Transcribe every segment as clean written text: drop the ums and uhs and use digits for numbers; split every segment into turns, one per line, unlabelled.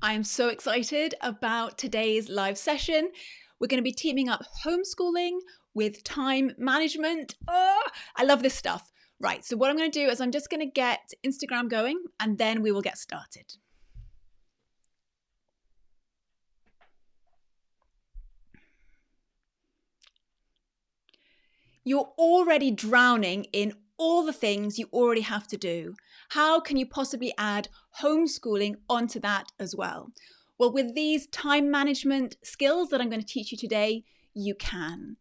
I am so excited about today's live session. We're going to be teaming up homeschooling with time management. Oh, I love this stuff. Right, so what I'm going to do is I'm just going to get Instagram going and then we will get started. You're already drowning in all the things you already have to do. How can you possibly add homeschooling onto that as well? Well, with these time management skills that I'm going to teach you today, you can.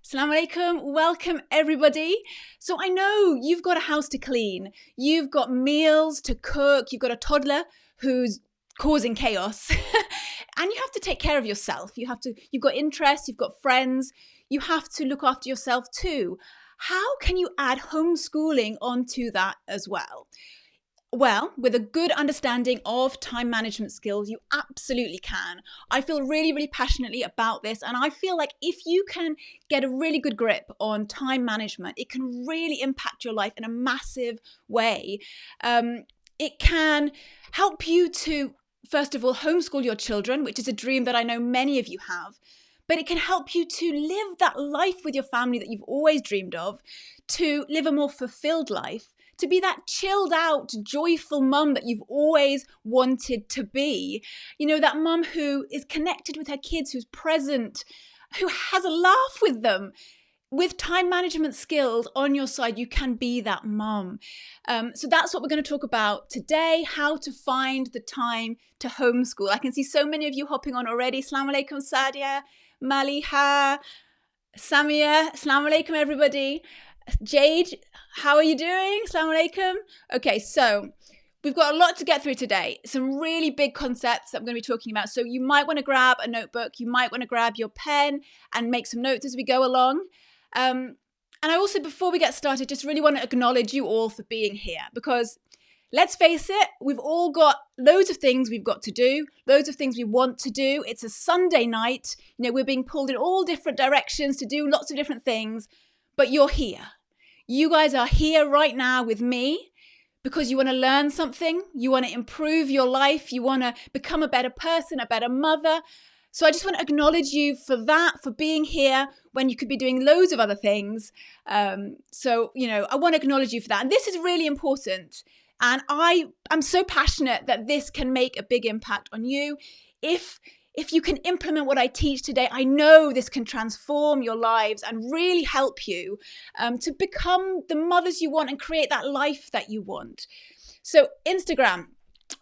Assalamu alaikum, welcome everybody. So I know you've got a house to clean, you've got meals to cook, you've got a toddler who's causing chaos and you have to take care of yourself. You've got interests, you've got friends, you have to look after yourself too. How can you add homeschooling onto that as well? Well, with a good understanding of time management skills, you absolutely can. I feel really, really passionately about this. And I feel like if you can get a really good grip on time management, it can really impact your life in a massive way. It can help you to, first of all, homeschool your children, which is a dream that I know many of you have. But it can help you to live that life with your family that you've always dreamed of, to live a more fulfilled life, to be that chilled out, joyful mum that you've always wanted to be. You know, that mum who is connected with her kids, who's present, who has a laugh with them. With time management skills on your side, you can be that mum. So that's what we're going to talk about today, how to find the time to homeschool. I can see so many of you hopping on already. Assalamu alaikum, Sadia, Maliha, Samia. Assalamu alaikum, everybody. Jade, how are you doing? Assalamu alaikum. Okay, so we've got a lot to get through today. Some really big concepts that I'm going to be talking about. So you might want to grab a notebook. You might want to grab your pen and make some notes as we go along. And I also, before we get started, just really want to acknowledge you all for being here because let's face it, we've all got loads of things we've got to do, loads of things we want to do. It's a Sunday night. You know, we're being pulled in all different directions to do lots of different things, but you're here. You guys are here right now with me because you want to learn something. You want to improve your life. You want to become a better person, a better mother. So I just want to acknowledge you for that, for being here when you could be doing loads of other things. So, you know, I want to acknowledge you for that. And this is really important. And I'm so passionate that this can make a big impact on you. If you can implement what I teach today, I know this can transform your lives and really help you to become the mothers you want and create that life that you want. So Instagram.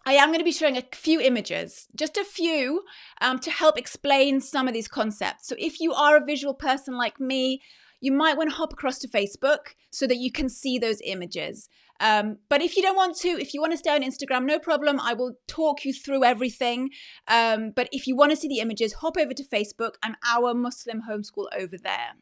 I am going to be showing a few images, just a few, to help explain some of these concepts. So if you are a visual person like me, you might want to hop across to Facebook so that you can see those images. But if you don't want to, if you want to stay on Instagram, no problem. I will talk you through everything. But if you want to see the images, hop over to Facebook. I'm Our Muslim Homeschool over there.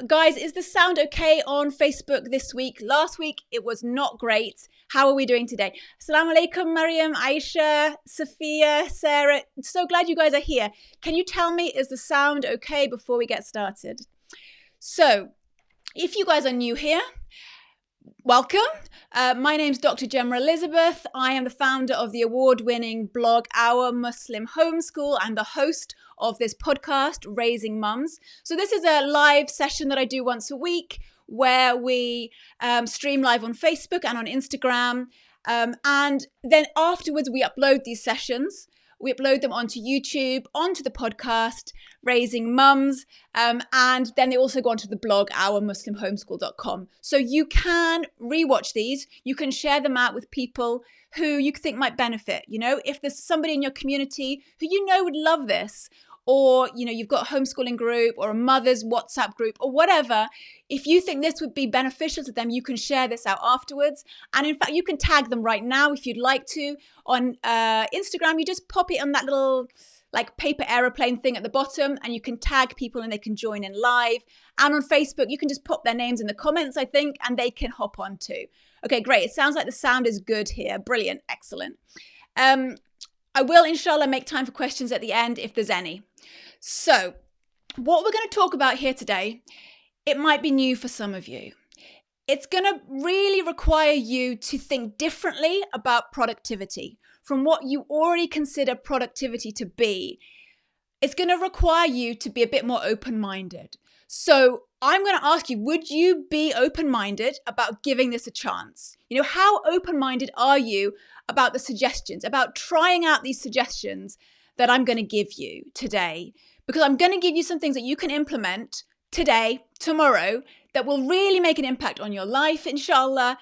Guys, is the sound okay on Facebook this week? Last week, it was not great. How are we doing today? Assalamu alaikum, Mariam, Aisha, Sophia, Sarah. So glad you guys are here. Can you tell me, is the sound okay before we get started? So, if you guys are new here, welcome. My name's Dr. Gemma Elizabeth. I am the founder of the award-winning blog Our Muslim Homeschool and the host of this podcast, Raising Mums. So this is a live session that I do once a week where we stream live on Facebook and on Instagram. And then afterwards, we upload these sessions. We upload them onto YouTube, onto the podcast, Raising Mums, and then they also go onto the blog, ourmuslimhomeschool.com. So you can rewatch these. You can share them out with people who you think might benefit. You know, if there's somebody in your community who you know would love this, or, you know, you've got a homeschooling group or a mother's WhatsApp group or whatever, if you think this would be beneficial to them, you can share this out afterwards. And in fact, you can tag them right now if you'd like to. On Instagram, you just pop it on that little like paper aeroplane thing at the bottom and you can tag people and they can join in live. And on Facebook, you can just pop their names in the comments, I think, and they can hop on too. Okay, great. It sounds like the sound is good here. Brilliant. Excellent. I will, inshallah, make time for questions at the end if there's any. So what we're going to talk about here today, it might be new for some of you. It's going to really require you to think differently about productivity. from what you already consider productivity to be, it's going to require you to be a bit more open-minded. So I'm going to ask you, would you be open-minded about giving this a chance? How open-minded are you about the suggestions, about trying out these suggestions that I'm going to give you today? Because I'm going to give you some things that you can implement today, tomorrow, that will really make an impact on your life, inshallah.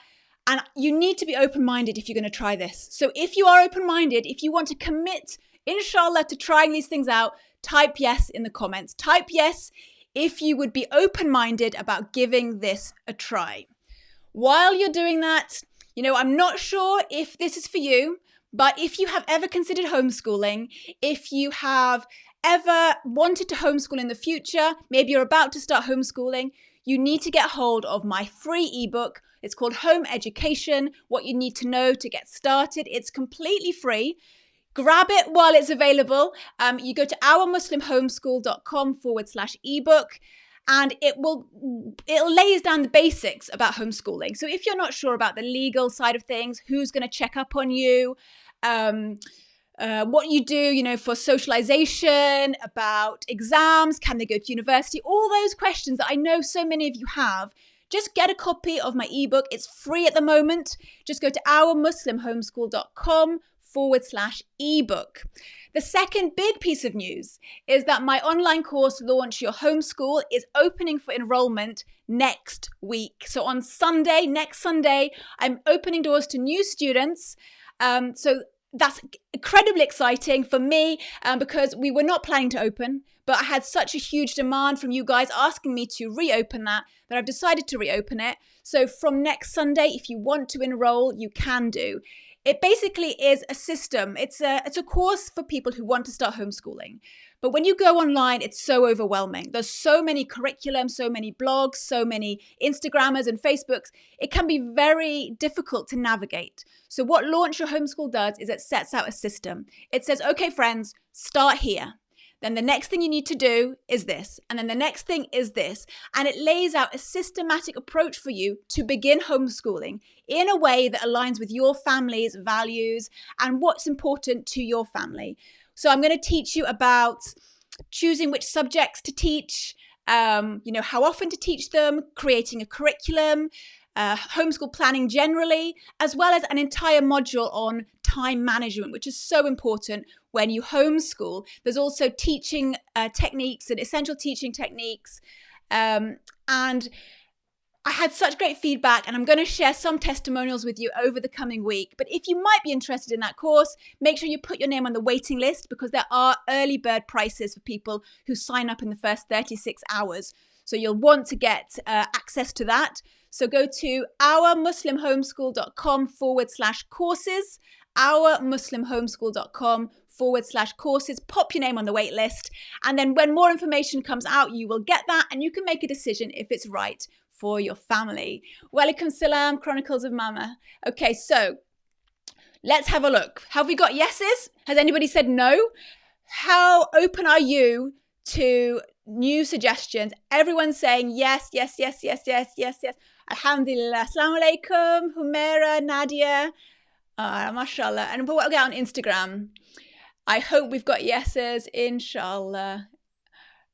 And you need to be open-minded if you're going to try this. So if you are open-minded, if you want to commit, inshallah, to trying these things out, type yes in the comments. Type yes if you would be open-minded about giving this a try. While you're doing that, I'm not sure if this is for you, but if you have ever considered homeschooling, if you have ever wanted to homeschool in the future, maybe you're about to start homeschooling, you need to get hold of my free ebook. It's called Home Education, What You Need to Know to Get Started. It's completely free. Grab it while it's available. You go to ourmuslimhomeschool.com/ebook, and it lays down the basics about homeschooling. So if you're not sure about the legal side of things, who's going to check up on you, what you do, for socialization, about exams, can they go to university, all those questions that I know so many of you have, just get a copy of my ebook. It's free at the moment. Just go to ourmuslimhomeschool.com/ebook. The second big piece of news is that my online course, Launch Your Homeschool, is opening for enrollment next week. So on Sunday, next Sunday, I'm opening doors to new students. So that's incredibly exciting for me because we were not planning to open, but I had such a huge demand from you guys asking me to reopen that I've decided to reopen it. So from next Sunday, if you want to enroll, you can do. It basically is a system. It's a course for people who want to start homeschooling. But when you go online, it's so overwhelming. There's so many curriculums, so many blogs, so many Instagrammers and Facebooks. It can be very difficult to navigate. So what Launch Your Homeschool does is it sets out a system. It says, okay, friends, start here. Then the next thing you need to do is this. And then the next thing is this. And it lays out a systematic approach for you to begin homeschooling in a way that aligns with your family's values and what's important to your family. So I'm going to teach you about choosing which subjects to teach, how often to teach them, creating a curriculum, homeschool planning generally, as well as an entire module on time management, which is so important when you homeschool. There's also teaching techniques and essential teaching techniques. And I had such great feedback, and I'm going to share some testimonials with you over the coming week. But if you might be interested in that course, make sure you put your name on the waiting list because there are early bird prices for people who sign up in the first 36 hours. So you'll want to get access to that. So go to ourmuslimhomeschool.com/courses, ourmuslimhomeschool.com/courses, pop your name on the wait list. And then when more information comes out, you will get that and you can make a decision if it's right for your family. Walaikum salam, Chronicles of Mama. Okay, so let's have a look. Have we got yeses? Has anybody said no? How open are you to new suggestions? Everyone's saying yes, yes, yes, yes, yes, yes, yes. Alhamdulillah. Assalamu alaikum, Humaira, Nadia. Mashallah. And what we get on Instagram? I hope we've got yeses, inshallah.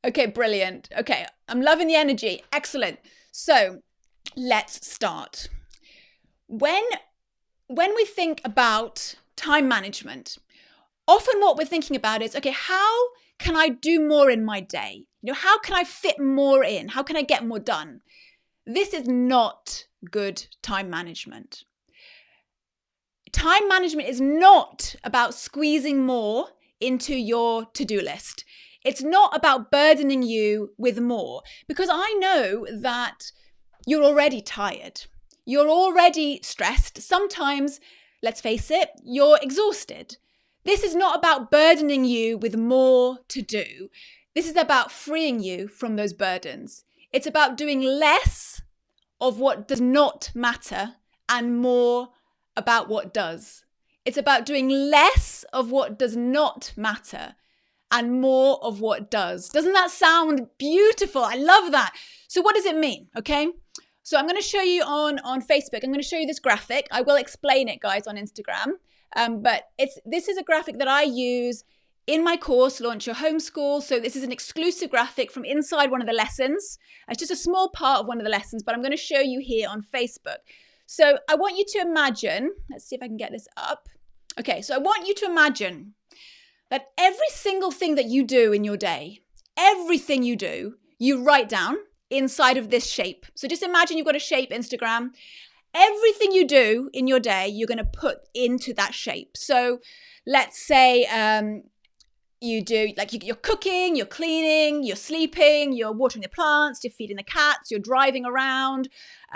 Okay, brilliant. Okay, I'm loving the energy. Excellent. So let's start. When we think about time management, often what we're thinking about is, okay, how can I do more in my day? How can I fit more in? How can I get more done? This is not good time management. Time management is not about squeezing more into your to-do list. It's not about burdening you with more, because I know that you're already tired. You're already stressed. Sometimes, let's face it, you're exhausted. This is not about burdening you with more to do. This is about freeing you from those burdens. It's about doing less of what does not matter and more about what does. It's about doing less of what does not matter and more of what does. Doesn't that sound beautiful? I love that. So what does it mean? Okay. So I'm going to show you on Facebook. I'm going to show you this graphic. I will explain it, guys, on Instagram. But this is a graphic that I use in my course, Launch Your Homeschool. So this is an exclusive graphic from inside one of the lessons. It's just a small part of one of the lessons, but I'm going to show you here on Facebook. So I want you to imagine, let's see if I can get this up. Okay, so I want you to imagine that every single thing that you do in your day, everything you do, you write down inside of this shape. So just imagine you've got a shape Instagram. Everything you do in your day, you're going to put into that shape. So let's say you do, like you're cooking, you're cleaning, you're sleeping, you're watering the plants, you're feeding the cats, you're driving around,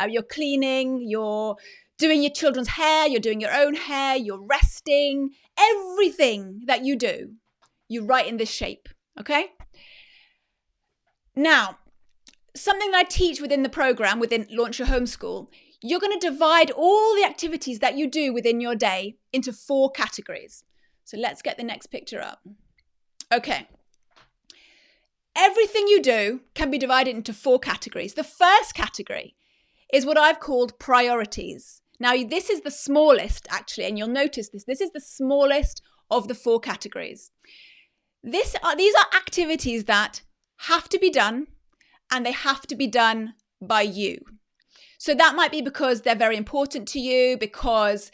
you're cleaning, you're doing your children's hair, you're doing your own hair, you're resting. Everything that you do, you write in this shape, okay? Now, something that I teach within the program, within Launch Your Homeschool, you're going to divide all the activities that you do within your day into 4 categories. So let's get the next picture up. Okay. Everything you do can be divided into 4 categories. The first category is what I've called priorities. Now, this is the smallest, actually, and you'll notice this. This is the smallest of the 4 categories. These are activities that have to be done, and they have to be done by you. So that might be because they're very important to you, because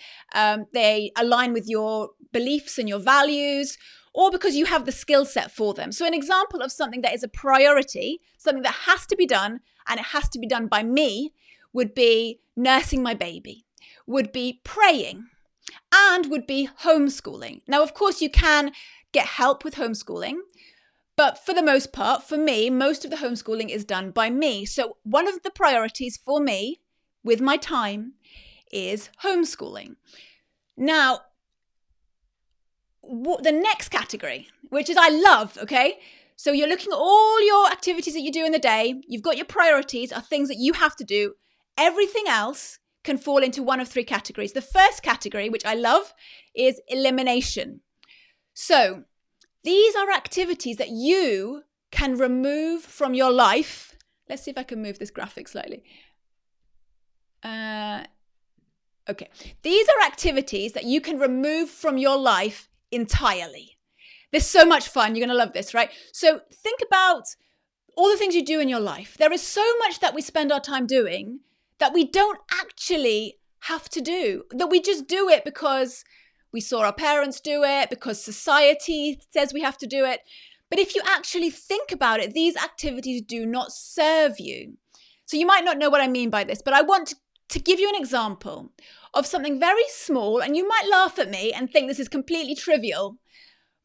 they align with your beliefs and your values, or because you have the skill set for them. So an example of something that is a priority, something that has to be done, and it has to be done by me, would be nursing my baby, would be praying, and would be homeschooling. Now, of course, you can get help with homeschooling, but for the most part, for me, most of the homeschooling is done by me. So one of the priorities for me with my time is homeschooling. Now, the next category, which is I love, okay? So you're looking at all your activities that you do in the day. You've got your priorities are things that you have to do. Everything else can fall into one of 3 categories. The first category, which I love, is elimination. So these are activities that you can remove from your life. Let's see if I can move this graphic slightly. Okay. These are activities that you can remove from your life entirely. They're so much fun. You're going to love this, right? So think about all the things you do in your life. There is so much that we spend our time doing that we don't actually have to do, that we just do it because we saw our parents do it, because society says we have to do it. But if you actually think about it, these activities do not serve you. So you might not know what I mean by this, but I want to give you an example of something very small, and you might laugh at me and think this is completely trivial.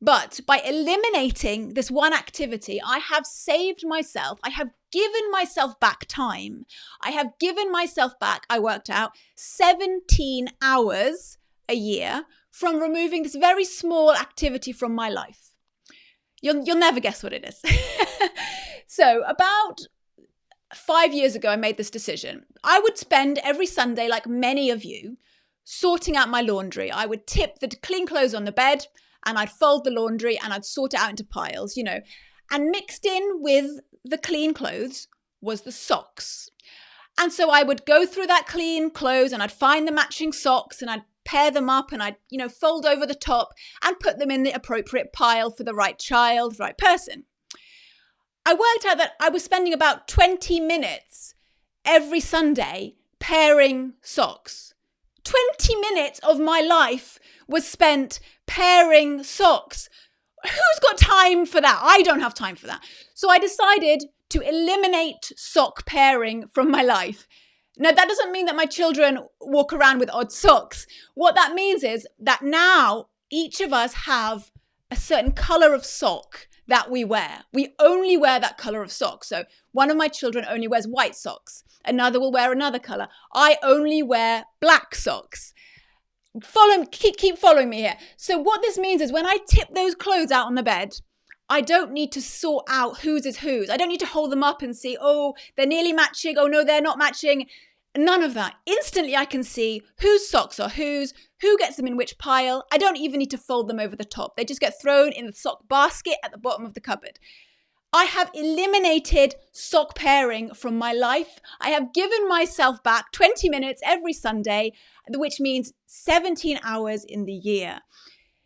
But by eliminating this one activity, I have saved myself. I have given myself back time. I have given myself back, I worked out, 17 hours a year from removing this very small activity from my life. You'll never guess what it is. So about 5 years ago, I made this decision. I would spend every Sunday, like many of you, sorting out my laundry. I would tip the clean clothes on the bed, and I'd fold the laundry and I'd sort it out into piles, you know. And mixed in with the clean clothes was the socks. And so I would go through that clean clothes and I'd find the matching socks and I'd pair them up and I'd, fold over the top and put them in the appropriate pile for the right child, right person. I worked out that I was spending about 20 minutes every Sunday pairing socks. 20 minutes of my life was spent pairing socks. Who's got time for that? I don't have time for that. So I decided to eliminate sock pairing from my life. Now, that doesn't mean that my children walk around with odd socks. What that means is that now each of us have a certain color of sock that we wear. We only wear that color of sock. So one of my children only wears white socks. Another will wear another color. I only wear black socks. Keep following me here. So what this means is when I tip those clothes out on the bed, I don't need to sort out whose is whose. I don't need to hold them up and see, oh, they're nearly matching. Oh, no, they're not matching. None of that. Instantly, I can see whose socks are whose, who gets them in which pile. I don't even need to fold them over the top. They just get thrown in the sock basket at the bottom of the cupboard. I have eliminated sock pairing from my life. I have given myself back 20 minutes every Sunday, which means 17 hours in the year.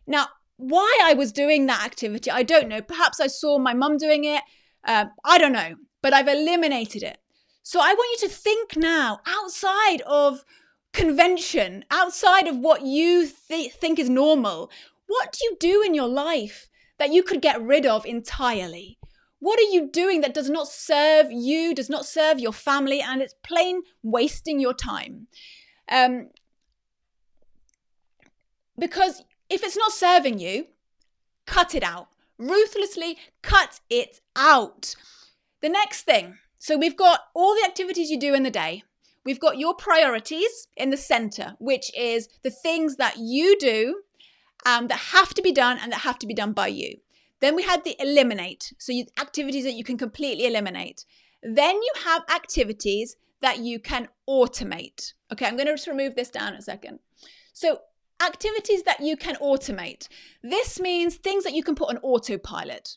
Now, why I was doing that activity, I don't know. Perhaps I saw my mum doing it. I don't know, but I've eliminated it. So I want you to think now outside of convention, outside of what you think is normal. What do you do in your life that you could get rid of entirely? What are you doing that does not serve you, does not serve your family, and it's plain wasting your time? Because if it's not serving you, cut it out. Ruthlessly cut it out. The next thing, so we've got all the activities you do in the day. We've got your priorities in the center, which is the things that you do that have to be done and that have to be done by you. Then we had the eliminate, so activities that you can completely eliminate. Then you have activities that you can automate. Okay, I'm going to just remove this down a second. So activities that you can automate. This means things that you can put on autopilot.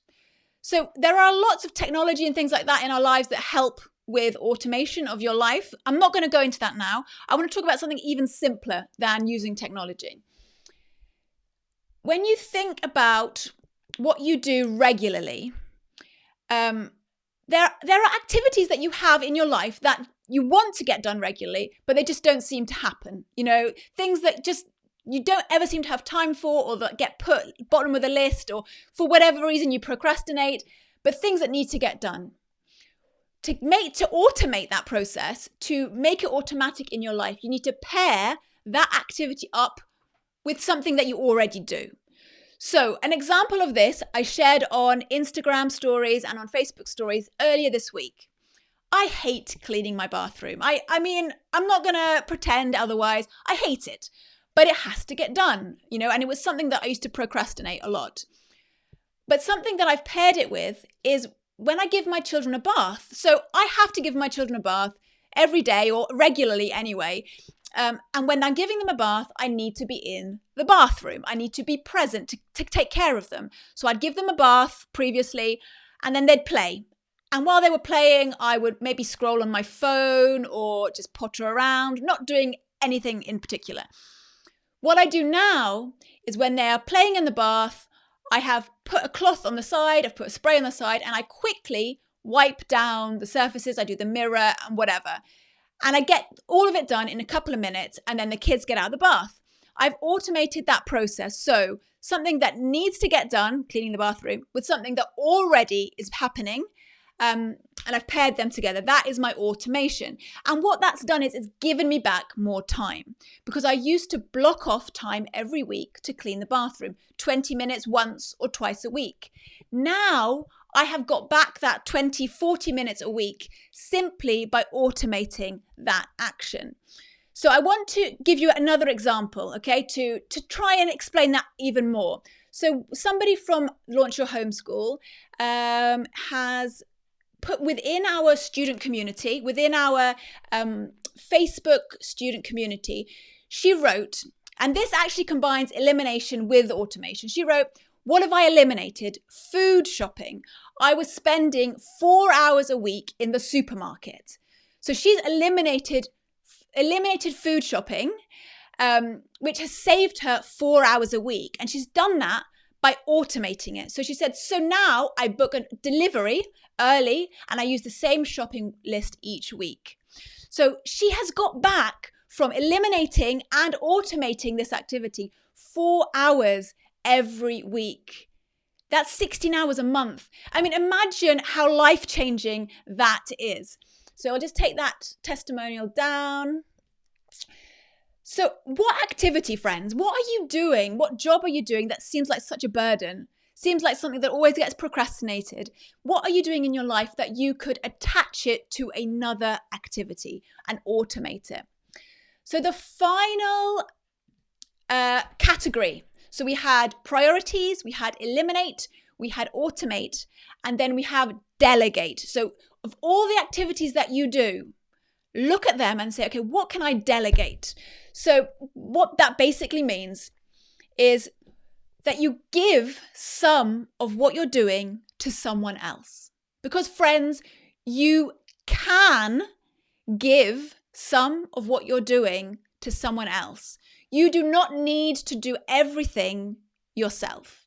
So there are lots of technology and things like that in our lives that help with automation of your life. I'm not going to go into that now. I want to talk about something even simpler than using technology. When you think about what you do regularly, there are activities that you have in your life that you want to get done regularly, but they just don't seem to happen. You know, things that just you don't ever seem to have time for, or that get put bottom of the list, or for whatever reason you procrastinate, but things that need to get done. To automate that process, to make it automatic in your life, you need to pair that activity up with something that you already do. So an example of this I shared on Instagram stories and on Facebook stories earlier this week. I hate cleaning my bathroom. I mean, I'm not going to pretend otherwise. I hate it, but it has to get done, you know, and it was something that I used to procrastinate a lot. But something that I've paired it with is when I give my children a bath. So I have to give my children a bath every day, or regularly anyway. And when I'm giving them a bath, I need to be in the bathroom. I need to be present to take care of them. So I'd give them a bath previously, and then they'd play. And while they were playing, I would maybe scroll on my phone or just potter around, not doing anything in particular. What I do now is when they are playing in the bath, I have put a cloth on the side, I've put a spray on the side, and I quickly wipe down the surfaces. I do the mirror and whatever. And I get all of it done in a couple of minutes, and then the kids get out of the bath. I've automated that process. So something that needs to get done, cleaning the bathroom, with something that already is happening, and I've paired them together. That is my automation. And what that's done is it's given me back more time, because I used to block off time every week to clean the bathroom, 20 minutes once or twice a week. Now I have got back that 20, 40 minutes a week simply by automating that action. So I want to give you another example, okay, to try and explain that even more. So somebody from Launch Your Homeschool has put within our student community, within our Facebook student community, she wrote, and this actually combines elimination with automation. She wrote, what have I eliminated? Food shopping. I was spending 4 hours a week in the supermarket. So she's eliminated food shopping, which has saved her 4 hours a week. And she's done that by automating it. So she said, so now I book a delivery early and I use the same shopping list each week. So she has got back from eliminating and automating this activity 4 hours every week. That's 16 hours a month. I mean, imagine how life-changing that is. So I'll just take that testimonial down. So what activity, friends? What are you doing? What job are you doing that seems like such a burden? Seems like something that always gets procrastinated. What are you doing in your life that you could attach it to another activity and automate it? So the final category. So we had priorities, we had eliminate, we had automate, and then we have delegate. So of all the activities that you do, look at them and say, okay, what can I delegate? So what that basically means is that you give some of what you're doing to someone else. Because friends, you can give some of what you're doing to someone else. You do not need to do everything yourself.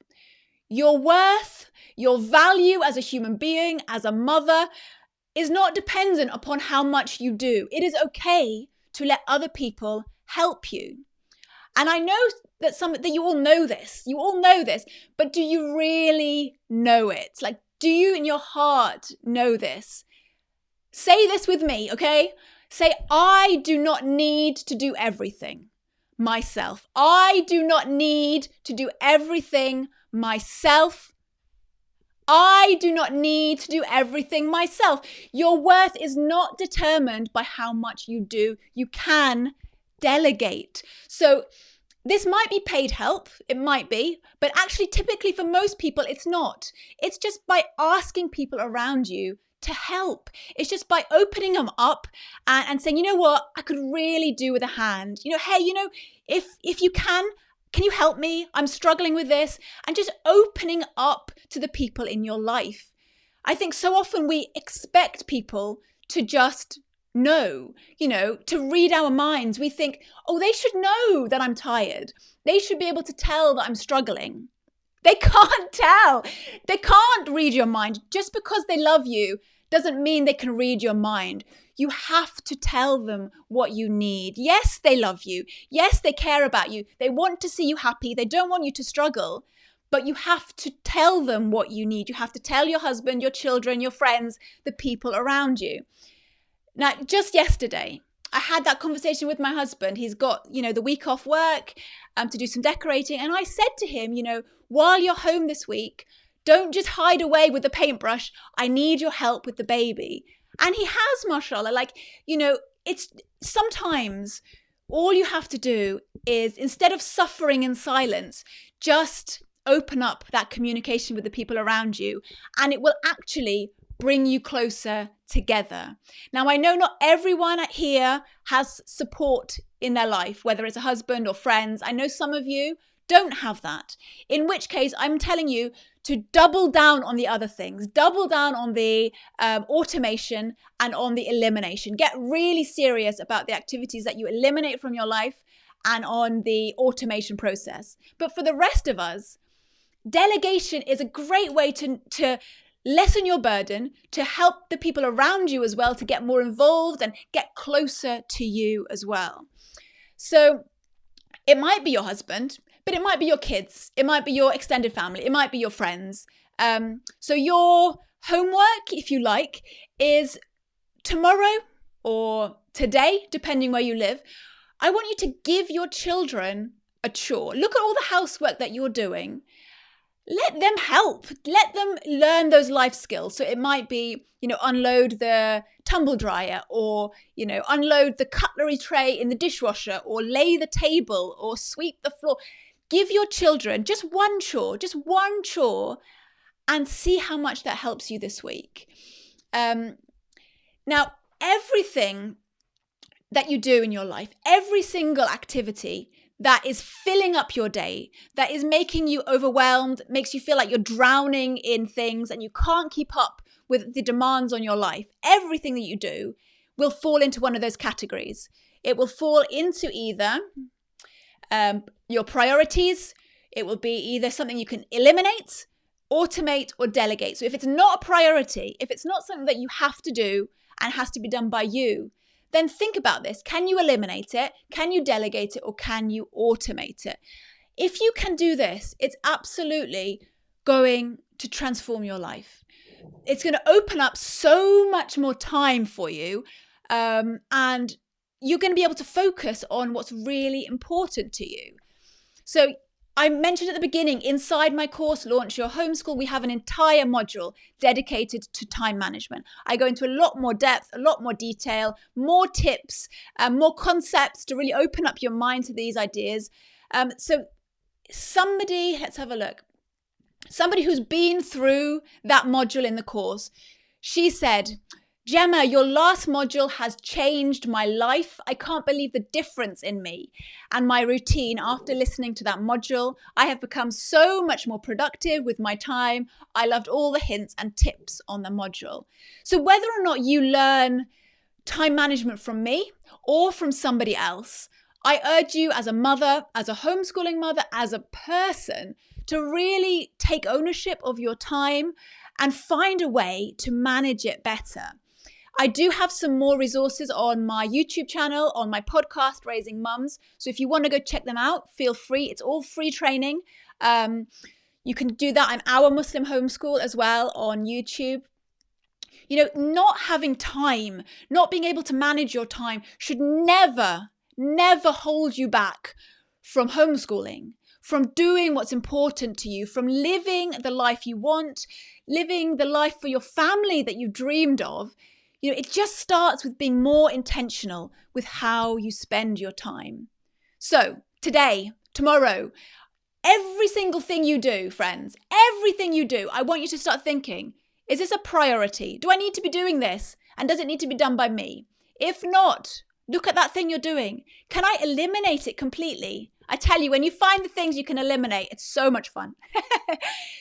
Your worth, your value as a human being, as a mother, is not dependent upon how much you do. It is okay to let other people help you. And I know that you all know this. You all know this, but do you really know it? Like, do you in your heart know this? Say this with me, okay? Say, I do not need to do everything myself. I do not need to do everything myself. I do not need to do everything myself. Your worth is not determined by how much you do. You can delegate. So this might be paid help, it might be, but actually typically for most people it's not. It's just by asking people around you to help. It's just by opening them up and saying, you know what, I could really do with a hand. Hey, if you can you help me? I'm struggling with this. And just opening up to the people in your life. I think so often we expect people to just know, to read our minds. We think, oh, they should know that I'm tired. They should be able to tell that I'm struggling. They can't tell. They can't read your mind. Just because they love you doesn't mean they can read your mind. You have to tell them what you need. Yes, they love you. Yes, they care about you. They want to see you happy. They don't want you to struggle. But you have to tell them what you need. You have to tell your husband, your children, your friends, the people around you. Now, just yesterday, I had that conversation with my husband. He's got, the week off work to do some decorating. And I said to him, while you're home this week, don't just hide away with the paintbrush. I need your help with the baby. And he has, mashallah. It's sometimes all you have to do is, instead of suffering in silence, just open up that communication with the people around you. And it will actually bring you closer together. Now, I know not everyone here has support in their life, whether it's a husband or friends. I know some of you don't have that, in which case I'm telling you to double down on the other things, double down on the automation and on the elimination. Get really serious about the activities that you eliminate from your life and on the automation process. But for the rest of us, delegation is a great way to lessen your burden, to help the people around you as well to get more involved and get closer to you as well. So it might be your husband, but it might be your kids. It might be your extended family. It might be your friends. So your homework, if you like, is tomorrow or today, depending where you live. I want you to give your children a chore. Look at all the housework that you're doing. Let them help. Let them learn those life skills. So it might be, unload the tumble dryer, or, unload the cutlery tray in the dishwasher, or lay the table, or sweep the floor. Give your children just one chore, and see how much that helps you this week. Now, everything that you do in your life, every single activity that is filling up your day, that is making you overwhelmed, makes you feel like you're drowning in things and you can't keep up with the demands on your life, everything that you do will fall into one of those categories. It will fall into either your priorities. It will be either something you can eliminate, automate, or delegate. So if it's not a priority, if it's not something that you have to do and has to be done by you, then think about this. Can you eliminate it? Can you delegate it? Or can you automate it? If you can do this, it's absolutely going to transform your life. It's going to open up so much more time for you, and you're going to be able to focus on what's really important to you. So I mentioned at the beginning, inside my course, Launch Your Homeschool, we have an entire module dedicated to time management. I go into a lot more depth, a lot more detail, more tips, more concepts to really open up your mind to these ideas. So let's have a look. Somebody who's been through that module in the course, she said, Gemma, your last module has changed my life. I can't believe the difference in me and my routine after listening to that module. I have become so much more productive with my time. I loved all the hints and tips on the module. So whether or not you learn time management from me or from somebody else, I urge you as a mother, as a homeschooling mother, as a person, to really take ownership of your time and find a way to manage it better. I do have some more resources on my YouTube channel, on my podcast, Raising Mums. So if you want to go check them out, feel free. It's all free training. You can do that. I'm Our Muslim Homeschool as well on YouTube. You know, not having time, not being able to manage your time should never hold you back from homeschooling, from doing what's important to you, from living the life you want, living the life for your family that you've dreamed of. You know, it just starts with being more intentional with how you spend your time. So today, tomorrow, every single thing you do, friends, everything you do, I want you to start thinking, is this a priority? Do I need to be doing this? And does it need to be done by me? If not, look at that thing you're doing. Can I eliminate it completely? I tell you, when you find the things you can eliminate, it's so much fun.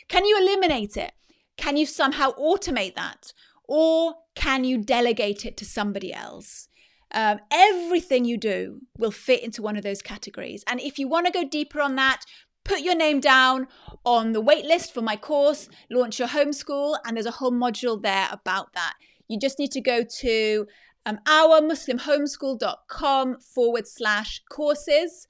Can you eliminate it? Can you somehow automate that? Or can you delegate it to somebody else? Everything you do will fit into one of those categories. And if you want to go deeper on that, put your name down on the wait list for my course, Launch Your Homeschool, and there's a whole module there about that. You just need to go to ourmuslimhomeschool.com/courses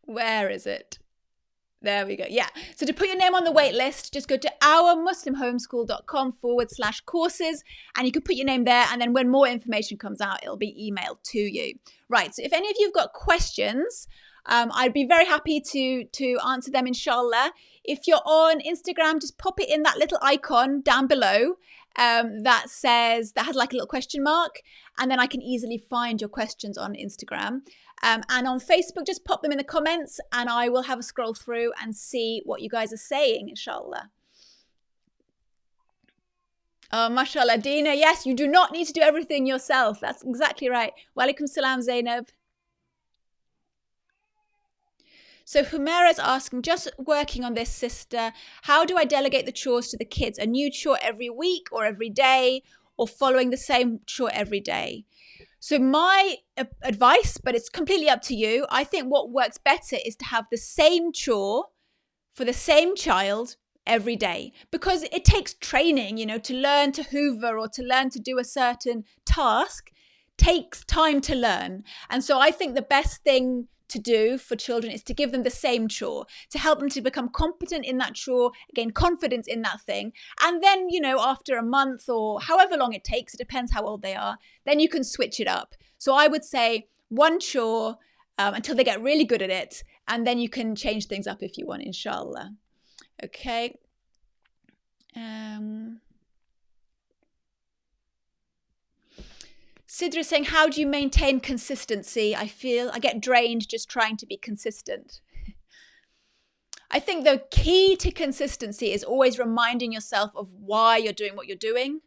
where is it? There we go. Yeah. So to put your name on the wait list, just go to ourmuslimhomeschool.com/courses and you can put your name there. And then when more information comes out, it'll be emailed to you. Right. So if any of you have got questions, I'd be very happy to answer them, inshallah. If you're on Instagram, just pop it in that little icon down below that has like a little question mark. And then I can easily find your questions on Instagram. And on Facebook, just pop them in the comments and I will have a scroll through and see what you guys are saying, inshallah. Oh, mashallah, Dina. Yes, you do not need to do everything yourself. That's exactly right. Walaikum salam, Zainab. So Humaira's asking, just working on this, sister, how do I delegate the chores to the kids? A new chore every week or every day, or following the same chore every day? So my advice, but it's completely up to you, I think what works better is to have the same chore for the same child every day, because it takes training, you know, to learn to hoover or to learn to do a certain task takes time to learn. And so I think the best thing to do for children is to give them the same chore, to help them to become competent in that chore, gain confidence in that thing. And then, you know, after a month or however long it takes, it depends how old they are, then you can switch it up. So I would say one chore until they get really good at it. And then you can change things up if you want, inshallah. Okay. Sidra is saying, how do you maintain consistency? I feel I get drained just trying to be consistent. I think the key to consistency is always reminding yourself of why you're doing what you're doing.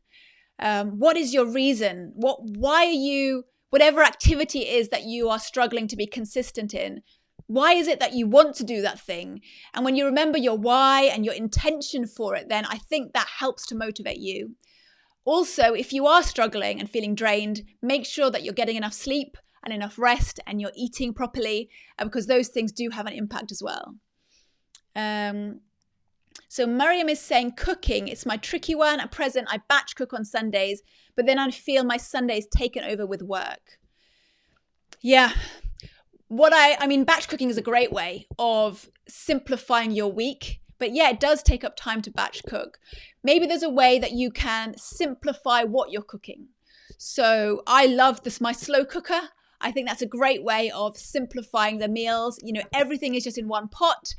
What is your reason? Why are you, whatever activity it is that you are struggling to be consistent in, why is it that you want to do that thing? And when you remember your why and your intention for it, then I think that helps to motivate you. Also, if you are struggling and feeling drained, make sure that you're getting enough sleep and enough rest and you're eating properly, because those things do have an impact as well. So Mariam is saying, cooking, it's my tricky one. At present, I batch cook on Sundays, but then I feel my Sundays taken over with work. Yeah. I mean, batch cooking is a great way of simplifying your week. But yeah, it does take up time to batch cook. Maybe there's a way that you can simplify what you're cooking. So I love my slow cooker. I think that's a great way of simplifying the meals. You know, everything is just in one pot.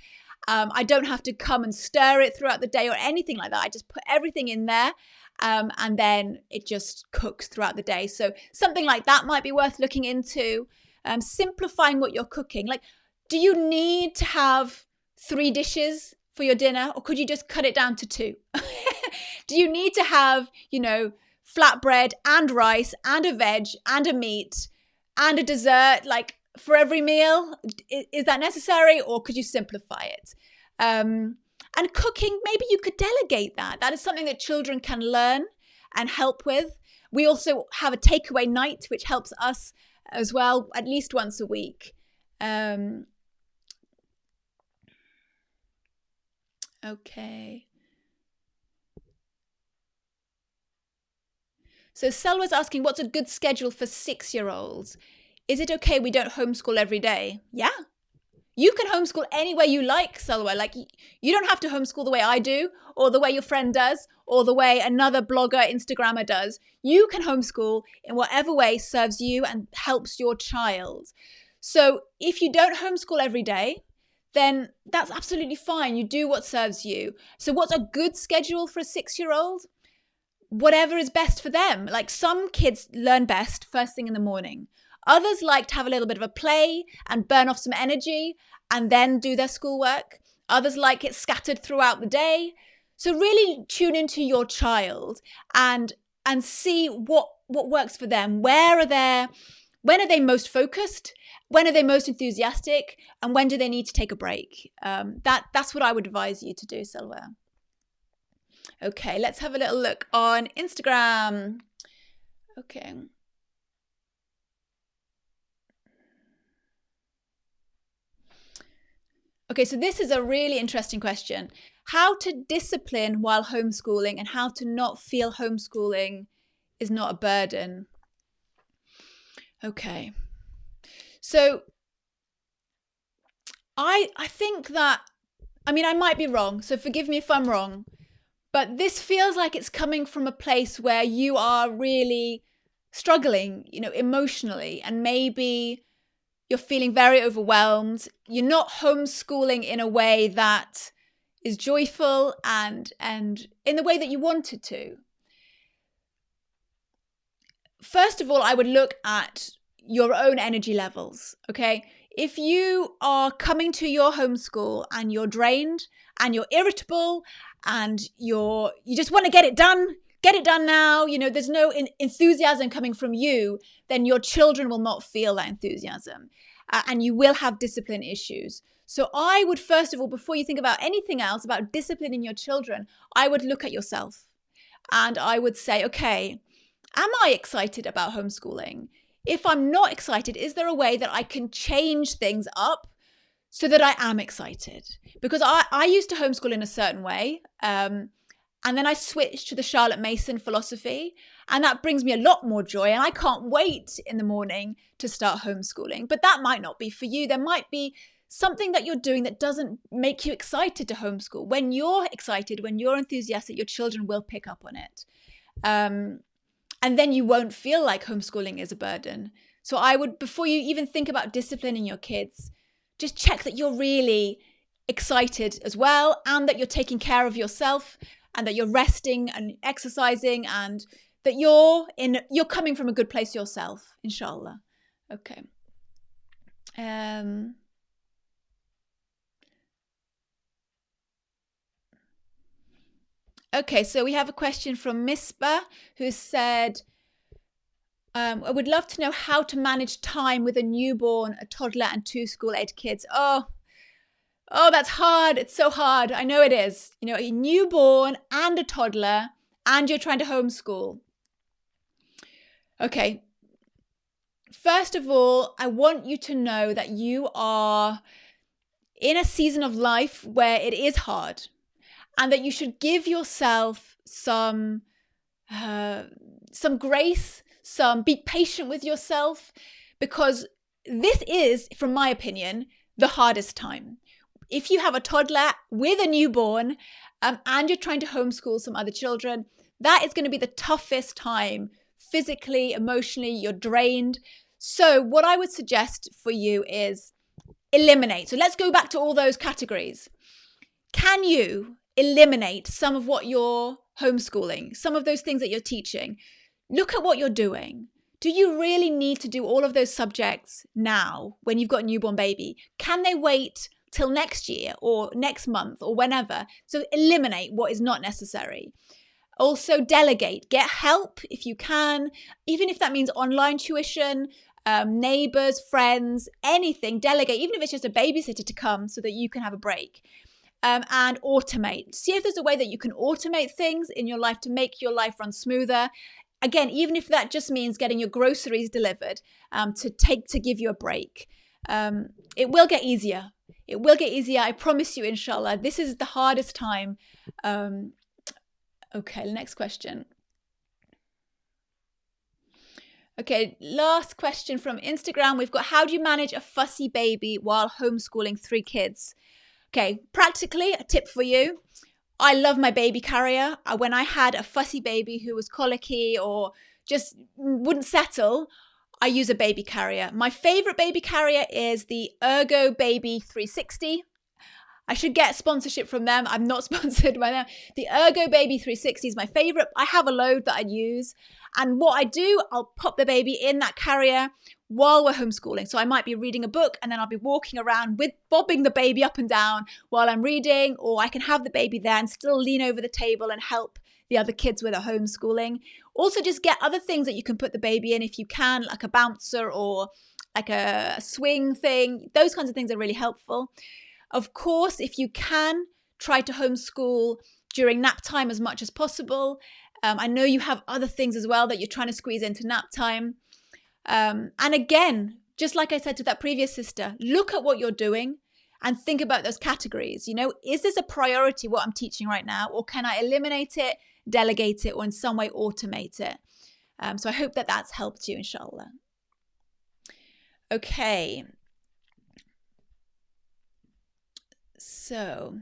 I don't have to come and stir it throughout the day or anything like that. I just put everything in there and then it just cooks throughout the day. So something like that might be worth looking into. Simplifying what you're cooking. Like, do you need to have 3 dishes for your dinner, or could you just cut it down to 2? Do you need to have, flatbread and rice and a veg and a meat and a dessert, like for every meal? Is that necessary, or could you simplify it? And cooking, maybe you could delegate that. That is something that children can learn and help with. We also have a takeaway night, which helps us as well, at least once a week. Okay. So Selwa's asking, what's a good schedule for 6-year-olds? Is it okay we don't homeschool every day? Yeah. You can homeschool any way you like, Selwa. Like, you don't have to homeschool the way I do, or the way your friend does, or the way another blogger, Instagrammer does. You can homeschool in whatever way serves you and helps your child. So if you don't homeschool every day, then that's absolutely fine. You do what serves you. So what's a good schedule for a 6-year-old? Whatever is best for them. Like, some kids learn best first thing in the morning. Others like to have a little bit of a play and burn off some energy and then do their schoolwork. Others like it scattered throughout the day. So really tune into your child and see what works for them. When are they most focused? When are they most enthusiastic? And when do they need to take a break? That's what I would advise you to do, Selwa. Okay, let's have a little look on Instagram. Okay. Okay, so this is a really interesting question. How to discipline while homeschooling and how to not feel homeschooling is not a burden. Okay. So I think that, I might be wrong, so forgive me if I'm wrong, but this feels like it's coming from a place where you are really struggling, emotionally, and maybe you're feeling very overwhelmed. You're not homeschooling in a way that is joyful and in the way that you wanted to. First of all, I would look at your own energy levels, okay? If you are coming to your homeschool and you're drained and you're irritable and you just want to get it done now, there's no enthusiasm coming from you, then your children will not feel that enthusiasm and you will have discipline issues. So I would, first of all, before you think about anything else about disciplining your children, I would look at yourself and I would say, okay, am I excited about homeschooling? If I'm not excited, is there a way that I can change things up so that I am excited? Because I used to homeschool in a certain way. And then I switched to the Charlotte Mason philosophy. And that brings me a lot more joy. And I can't wait in the morning to start homeschooling. But that might not be for you. There might be something that you're doing that doesn't make you excited to homeschool. When you're excited, when you're enthusiastic, your children will pick up on it. And then you won't feel like homeschooling is a burden. So I would, before you even think about disciplining your kids, just check that you're really excited as well, and that you're taking care of yourself, and that you're resting and exercising, and that you're coming from a good place yourself, inshallah. Okay. Okay, so we have a question from Misbah, who said, I would love to know how to manage time with a newborn, a toddler, and 2 school-age kids. Oh, that's hard. It's so hard. I know it is. A newborn and a toddler, and you're trying to homeschool. Okay. First of all, I want you to know that you are in a season of life where it is hard, and that you should give yourself some grace, be patient with yourself, because this is, from my opinion, the hardest time. If you have a toddler with a newborn and you're trying to homeschool some other children, that is going to be the toughest time, physically, emotionally, you're drained. So what I would suggest for you is eliminate. So let's go back to all those categories. Can you eliminate some of what you're homeschooling, some of those things that you're teaching? Look at what you're doing. Do you really need to do all of those subjects now when you've got a newborn baby? Can they wait till next year or next month or whenever. So eliminate what is not necessary. Also, delegate. Get help if you can, even if that means online tuition, neighbors, friends, anything. Delegate, even if it's just a babysitter to come so that you can have a break. And automate. See if there's a way that you can automate things in your life to make your life run smoother. Again, even if that just means getting your groceries delivered to give you a break. It will get easier. It will get easier. I promise you, inshallah. This is the hardest time. Okay, next question. Okay, last question from Instagram. We've got, how do you manage a fussy baby while homeschooling 3 kids? Okay, practically, a tip for you. I love my baby carrier. When I had a fussy baby who was colicky or just wouldn't settle, I use a baby carrier. My favorite baby carrier is the Ergo Baby 360. I should get sponsorship from them. I'm not sponsored by them. The Ergo Baby 360 is my favorite. I have a load that I use. And what I do, I'll pop the baby in that carrier while we're homeschooling. So I might be reading a book and then I'll be walking around bobbing the baby up and down while I'm reading, or I can have the baby there and still lean over the table and help the other kids with their homeschooling. Also, just get other things that you can put the baby in if you can, like a bouncer or like a swing thing. Those kinds of things are really helpful. Of course, if you can, try to homeschool during nap time as much as possible. I know you have other things as well that you're trying to squeeze into nap time. And again, just like I said to that previous sister, look at what you're doing and think about those categories. You know, is this a priority, what I'm teaching right now, or can I eliminate it, delegate it, or in some way automate it? So I hope that that's helped you, inshallah. Okay. So,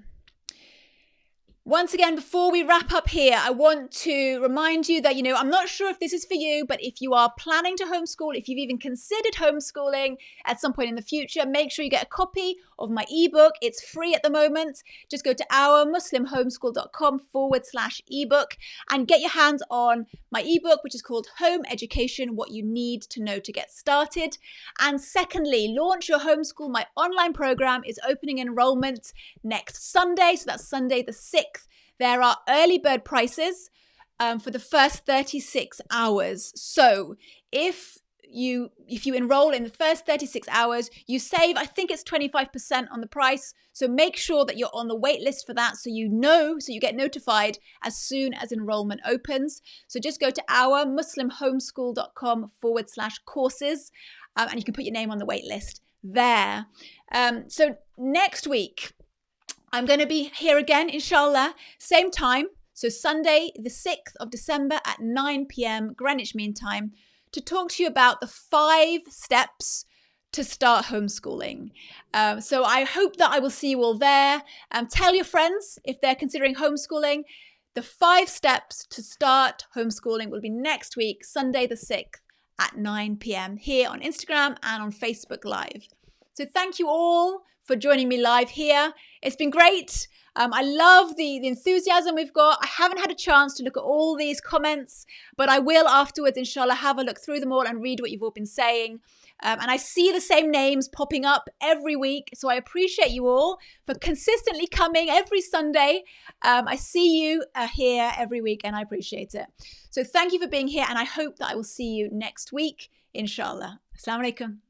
once again, before we wrap up here, I want to remind you that, I'm not sure if this is for you, but if you are planning to homeschool, if you've even considered homeschooling at some point in the future, make sure you get a copy of my ebook. It's free at the moment. Just go to ourmuslimhomeschool.com/ebook and get your hands on my ebook, which is called Home Education, What You Need to Know to Get Started. And secondly, Launch Your Homeschool, my online program, is opening enrollment next Sunday. So that's Sunday the 6th. There are early bird prices for the first 36 hours. So if you enroll in the first 36 hours, you save, I think it's 25% on the price. So make sure that you're on the wait list for that so you get notified as soon as enrollment opens. So just go to ourmuslimhomeschool.com/courses and you can put your name on the wait list there. So next week, I'm going to be here again, inshallah, same time. So Sunday, the 6th of December at 9 p.m. Greenwich Mean Time, to talk to you about the 5 steps to start homeschooling. So I hope that I will see you all there. Tell your friends if they're considering homeschooling. The 5 steps to start homeschooling will be next week, Sunday the 6th at 9 p.m. here on Instagram and on Facebook Live. So thank you all for joining me live here. It's been great. I love the enthusiasm we've got. I haven't had a chance to look at all these comments, but I will afterwards, inshallah, have a look through them all and read what you've all been saying. And I see the same names popping up every week. So I appreciate you all for consistently coming every Sunday. I see you here every week and I appreciate it. So thank you for being here and I hope that I will see you next week, inshallah. Assalamu alaikum.